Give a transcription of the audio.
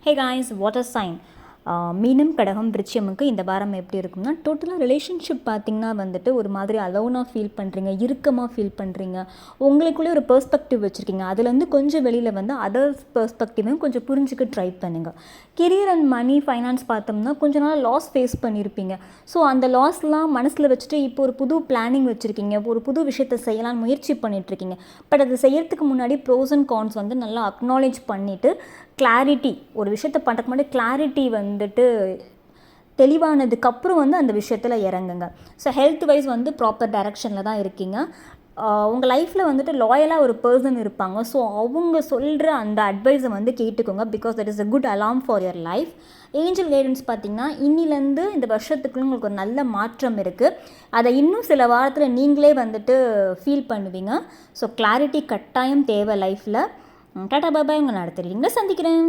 Hey guys, what a sign. மீனம் கடகம் விருச்சியமுக்கு இந்த வாரம் எப்படி இருக்கும்னா டோட்டலாக ரிலேஷன்ஷிப் பார்த்திங்கன்னா வந்துட்டு ஒரு மாதிரி அலோனாக ஃபீல் பண்ணுறீங்க, இறுக்கமாக ஃபீல் பண்ணுறீங்க, உங்களுக்குள்ளே ஒரு பெர்ஸ்பெக்டிவ் வச்சுருக்கீங்க. அதுலேருந்து கொஞ்சம் வெளியில் வந்து அதர்ஸ் பெர்ஸ்பெக்டிவையும் கொஞ்சம் புரிஞ்சுக்க ட்ரை பண்ணுங்கள். கெரியர் அண்ட் மணி ஃபைனான்ஸ் பார்த்தோம்னா கொஞ்ச நாள் லாஸ் ஃபேஸ் பண்ணியிருப்பீங்க. ஸோ அந்த லாஸ்லாம் மனசில் வச்சுட்டு இப்போ ஒரு புது பிளானிங் வச்சுருக்கீங்க, ஒரு புது விஷயத்தை செய்யலான்னு முயற்சி பண்ணிகிட்ருக்கீங்க. பட் அது செய்யறதுக்கு முன்னாடி ப்ரோஸ் அண்ட் கான்ஸ் வந்து நல்லா அக்னாலேஜ் பண்ணிவிட்டு கிளாரிட்டி, ஒரு விஷயத்தை பண்ணுறதுக்கு முன்னாடி கிளாரிட்டி வந்துட்டு தெளிவானதுக்கப்புறம் வந்து அந்த விஷயத்தில் இறங்குங்க. ஸோ ஹெல்த் வைஸ் வந்து ப்ராப்பர் டைரக்ஷனில் தான் இருக்கீங்க. உங்கள் லைஃப்பில் வந்துட்டு லாயலாக ஒரு பர்சன் இருப்பாங்க. ஸோ அவங்க சொல்கிற அந்த அட்வைஸை வந்து கேட்டுக்கோங்க. Because that is a good alarm for your life. Angel guidance பார்த்திங்கன்னா இன்னிலேருந்து இந்த வருஷத்துக்குள்ள உங்களுக்கு ஒரு நல்ல மாற்றம் இருக்குது. அதை இன்னும் சில வாரத்தில் நீங்களே வந்துட்டு ஃபீல் பண்ணுவீங்க. ஸோ கிளாரிட்டி கட்டாயம் தேவை லைஃப்பில். டாடா பாபாய், உங்களை அடுத்த ரீடிங்கில் சந்திக்கிறேன்.